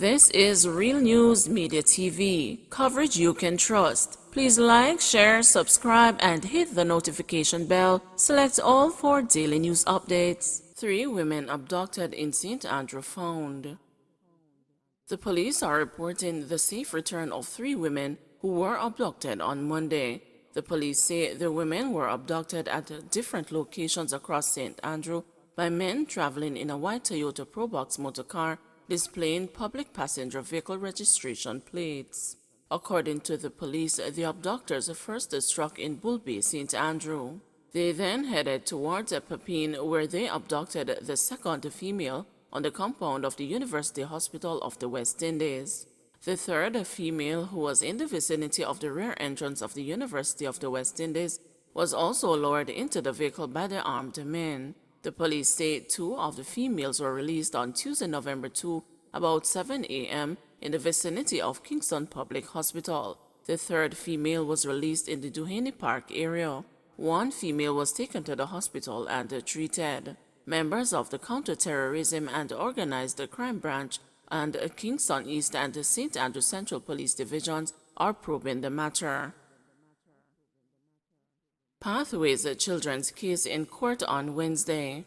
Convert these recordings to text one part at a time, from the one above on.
This is Real News Media TV, coverage you can trust. Please like, share, subscribe, and hit the notification bell. Select all for daily news updates. 3 women abducted in St. Andrew found. The police are reporting the safe return of 3 women who were abducted on Monday. The police say the women were abducted at different locations across St. Andrew by men traveling in a white Toyota Probox motorcar displaying public passenger vehicle registration plates. According to the police, the abductors first struck in Bull Bay, St. Andrew. They then headed towards Pepin, where they abducted the second female on the compound of the University Hospital of the West Indies. The third female, who was in the vicinity of the rear entrance of the University of the West Indies, was also lowered into the vehicle by the armed men. The police say 2 of the females were released on Tuesday, November 2, about 7 a.m. in the vicinity of Kingston Public Hospital. The third female was released in the Duhaney Park area. 1 female was taken to the hospital and treated. Members of the Counter-Terrorism and Organized Crime Branch and Kingston East and St. Andrew Central Police Divisions are probing the matter. Pathways Children's case in court on Wednesday.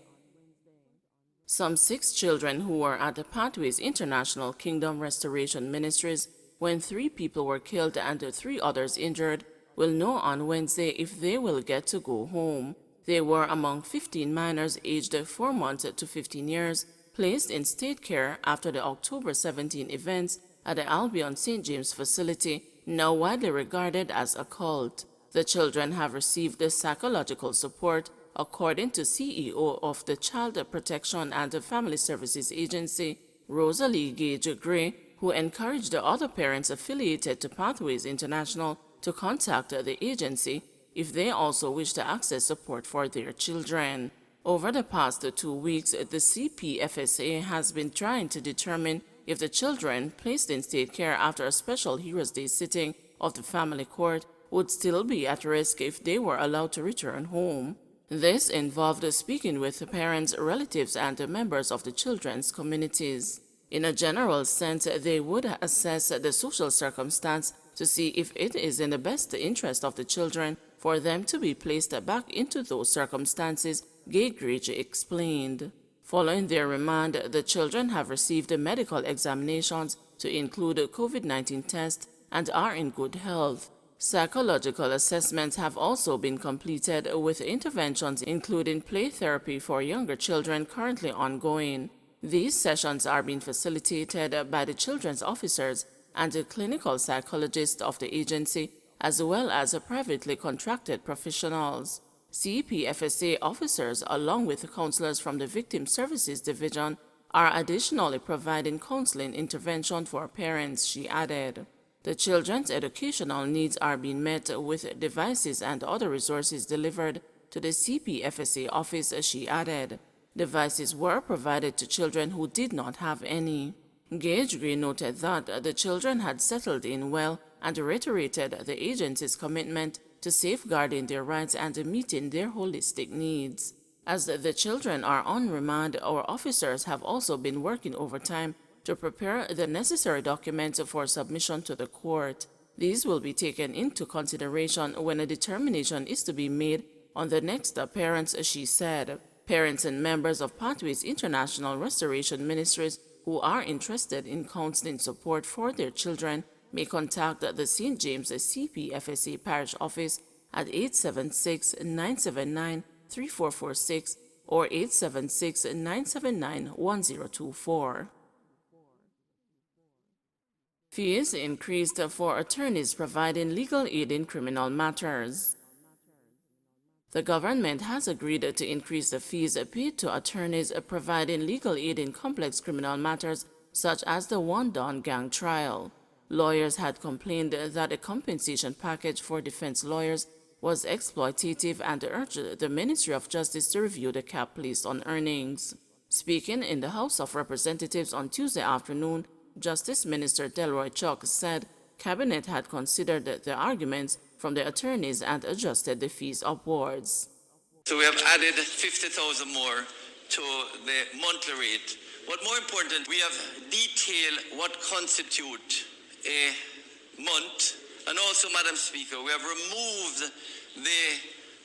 Some 6 children who were at the Pathways International Kingdom Restoration Ministries when 3 people were killed and 3 others injured will know on Wednesday if they will get to go home. They were among 15 minors aged 4 months to 15 years placed in state care after the October 17 events at the Albion St. James facility, now widely regarded as a cult. The children have received psychological support, according to CEO of the Child Protection and Family Services Agency, Rosalie Gage Gray, who encouraged the other parents affiliated to Pathways International to contact the agency if they also wish to access support for their children. Over the past 2 weeks, the CPFSA has been trying to determine if the children placed in state care after a special Heroes Day sitting of the family court would still be at risk if they were allowed to return home. This involved speaking with parents, relatives, and members of the children's communities. In a general sense, they would assess the social circumstance to see if it is in the best interest of the children for them to be placed back into those circumstances, Gagridge explained. Following their remand, the children have received medical examinations to include COVID-19 tests and are in good health. Psychological assessments have also been completed, with interventions including play therapy for younger children currently ongoing. These sessions are being facilitated by the children's officers and the clinical psychologists of the agency, as well as privately contracted professionals. CPFSA officers, along with counselors from the Victim Services Division, are additionally providing counseling intervention for parents, she added. The children's educational needs are being met with devices and other resources delivered to the CPFSA office, she added. Devices were provided to children who did not have any. Gage Gray noted that the children had settled in well and reiterated the agency's commitment to safeguarding their rights and meeting their holistic needs. As the children are on remand, our officers have also been working overtime to prepare the necessary documents for submission to the court. These will be taken into consideration when a determination is to be made on the next appearance, she said. Parents and members of Pathways International Restoration Ministries who are interested in counseling support for their children may contact the St. James CPFSA Parish Office at 876-979-3446 or 876-979-1024. Fees increased for attorneys providing legal aid in criminal matters. The government has agreed to increase the fees paid to attorneys providing legal aid in complex criminal matters such as the Wandon gang trial. Lawyers had complained that a compensation package for defense lawyers was exploitative and urged the Ministry of Justice to review the cap placed on earnings. Speaking in the House of Representatives on Tuesday afternoon, Justice Minister Delroy Chuck said Cabinet had considered the arguments from the attorneys and adjusted the fees upwards. So we have added 50,000 more to the monthly rate, But more important, we have detailed what constitute a month. And also, Madam Speaker, we have removed the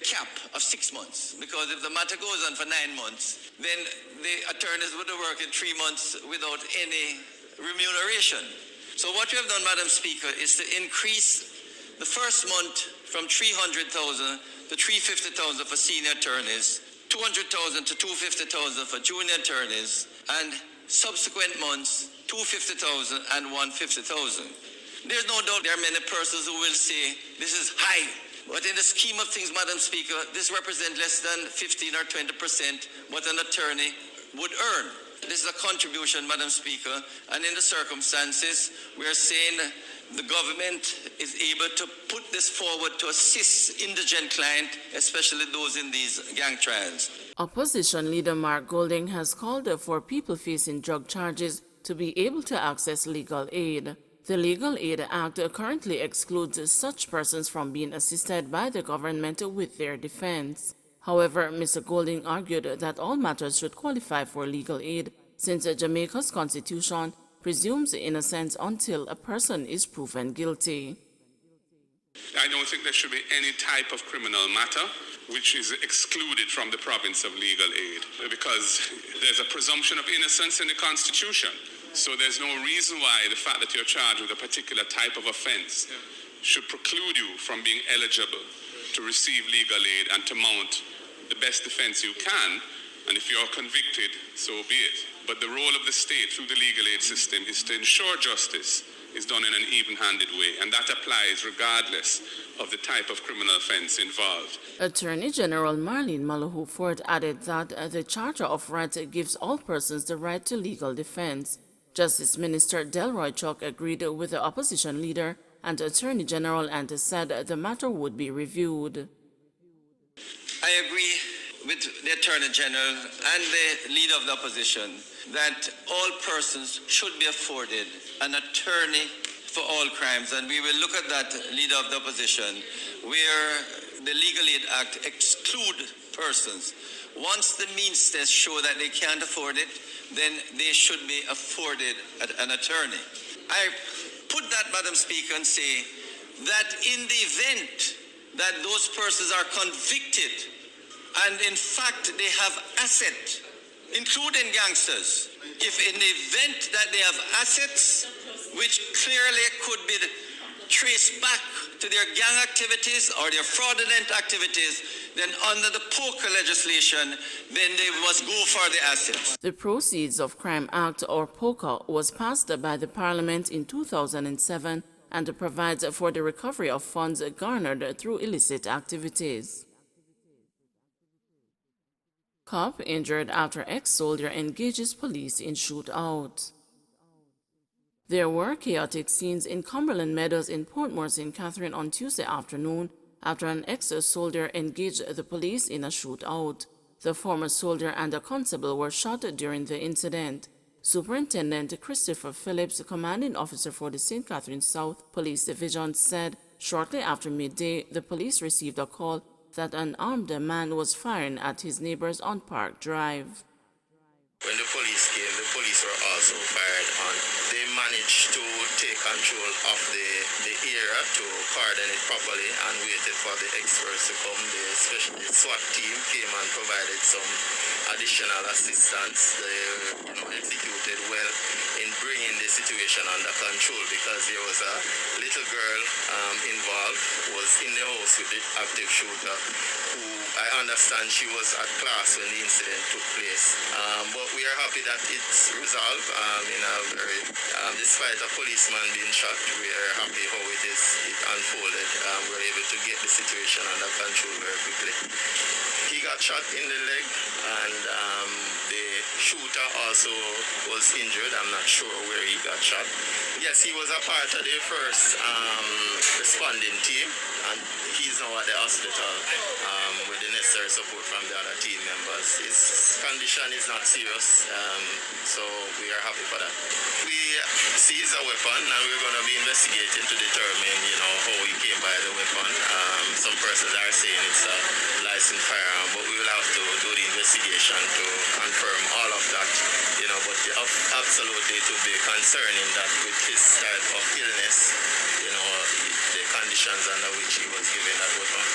cap of 6 months, because if the matter goes on for 9 months, then the attorneys would have worked in 3 months without any remuneration. So what we have done, Madam Speaker, is to increase the first month from 300,000 to 350,000 for senior attorneys, 200,000 to 250,000 for junior attorneys, and subsequent months 250,000 and 150,000. There's no doubt there are many persons who will say this is high, but in the scheme of things, Madam Speaker, this represents less than 15 or 20% what an attorney would earn. This is a contribution, Madam Speaker, and in the circumstances, we are saying the government is able to put this forward to assist indigent clients, especially those in these gang trials. Opposition leader Mark Golding has called for people facing drug charges to be able to access legal aid. The Legal Aid Act currently excludes such persons from being assisted by the government with their defense. However, Mr. Golding argued that all matters should qualify for legal aid, since Jamaica's constitution presumes innocence until a person is proven guilty. I don't think there should be any type of criminal matter which is excluded from the province of legal aid, because there's a presumption of innocence in the Constitution. So there's no reason why the fact that you're charged with a particular type of offense should preclude you from being eligible to receive legal aid and to mount the best defense you can. And if you're convicted, so be it. But the role of the state through the legal aid system is to ensure justice is done in an even-handed way, and that applies regardless of the type of criminal offense involved. Attorney General Marlene Malahoo Ford added that the Charter of Rights gives all persons the right to legal defense. Justice Minister Delroy Chuck agreed with the opposition leader and Attorney General and said the matter would be reviewed. I agree with the Attorney General and the leader of the opposition that all persons should be afforded an attorney for all crimes, and we will look at that, leader of the opposition, where the Legal Aid Act exclude persons. Once the means test show that they can't afford it, then they should be afforded an attorney. I put that, Madam Speaker, and say that in the event that those persons are convicted and in fact they have asset, including gangsters, if in the event that they have assets which clearly could be traced back to their gang activities or their fraudulent activities, then under the poker legislation, then they must go for the assets. The Proceeds of Crime Act, or POCA, was passed by the Parliament in 2007 and provides for the recovery of funds garnered through illicit activities. Cop injured after ex-soldier engages police in shootout. There were chaotic scenes in Cumberland Meadows in Portmore, St. Catherine on Tuesday afternoon after an ex-soldier engaged the police in a shootout. The former soldier and a constable were shot during the incident. Superintendent Christopher Phillips, commanding officer for the St. Catherine South Police Division, said shortly after midday the police received a call that an armed man was firing at his neighbors on Park Drive. When the police came, the police were also fired on. They managed to take control of the area to cordon it properly and waited for the experts to come. The SWAT team came and provided some additional assistance. They executed well in bringing the situation under control, because there was a little girl involved, was in the house with the active shooter, who I understand she was at class when the incident took place. But we are happy that it's resolved in a very, despite a policeman being shot, we are happy how it unfolded. We're able to get the situation under control very quickly. He got shot in the leg, and the shooter also was injured. I'm not sure where he got shot. Yes, he was a part of the first responding team, and he He's now at the hospital with the necessary support from the other team members. His condition is not serious, so we are happy for that. We seized a weapon and we're going to be investigating to determine, how he came by the weapon. Some persons are saying it's a licensed firearm, but we will have to do the investigation to confirm all of that. But absolutely it would be concerning that with his type of illness, the conditions under which he was given that weapon.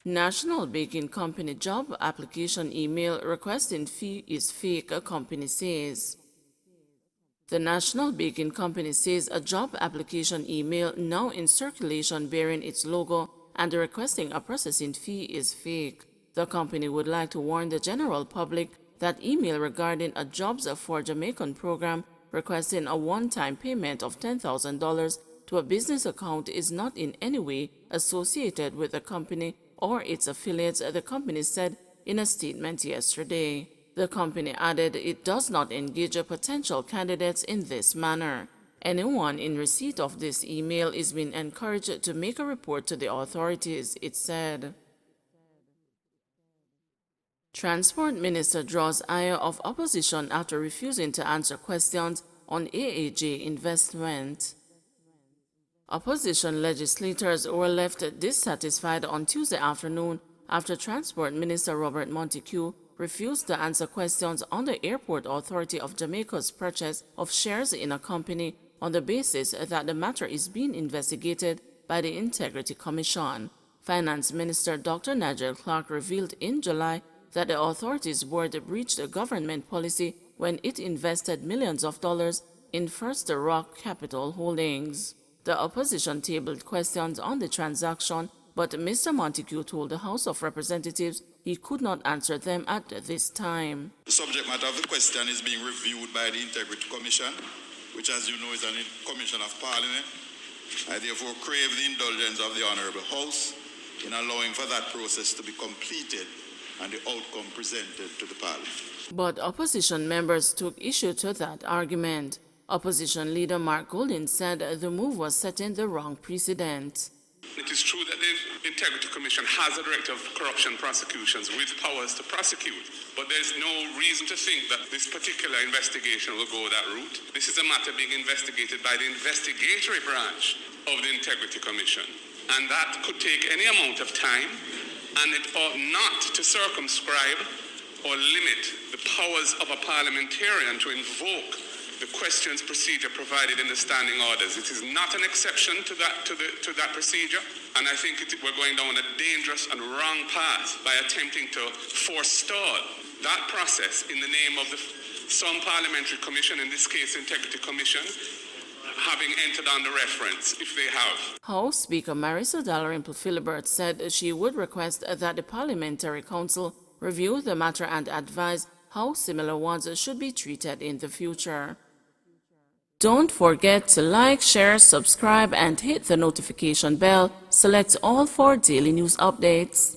National Baking Company job application email requesting fee is fake, a company says. The National Baking Company says a job application email now in circulation bearing its logo and requesting a processing fee is fake. The company would like to warn the general public that email regarding a Jobs for Jamaican program requesting a one-time payment of $10,000 to a business account is not in any way associated with the company or its affiliates, the company said in a statement yesterday. The company added it does not engage potential candidates in this manner. Anyone in receipt of this email is being encouraged to make a report to the authorities, it said. Transport Minister draws ire of opposition after refusing to answer questions on AAJ investment. Opposition legislators were left dissatisfied on Tuesday afternoon after Transport Minister Robert Montague refused to answer questions on the Airport Authority of Jamaica's purchase of shares in a company on the basis that the matter is being investigated by the Integrity Commission. Finance Minister Dr. Nigel Clark revealed in July that the authority's board breached a government policy when it invested millions of dollars in First Rock Capital Holdings. The opposition tabled questions on the transaction, but Mr. Montague told the House of Representatives he could not answer them at this time. The subject matter of the question is being reviewed by the Integrity Commission, which, as you know, is a commission of Parliament. I therefore crave the indulgence of the Honourable House in allowing for that process to be completed and the outcome presented to the Parliament. But opposition members took issue to that argument. Opposition leader Mark Golding said the move was setting the wrong precedent. It is true that the Integrity Commission has a director of corruption prosecutions with powers to prosecute, but there's no reason to think that this particular investigation will go that route. This is a matter being investigated by the investigatory branch of the Integrity Commission, and that could take any amount of time, and it ought not to circumscribe or limit the powers of a parliamentarian to invoke the questions procedure provided in the standing orders. It is not an exception to that procedure, and I think we're going down a dangerous and wrong path by attempting to forestall that process in the name of some parliamentary commission, in this case Integrity Commission, having entered on the reference, if they have. House Speaker Marisa Dalrymple Philibert said she would request that the Parliamentary Council review the matter and advise how similar ones should be treated in the future. Don't forget to like, share, subscribe, and hit the notification bell. Select all for daily news updates.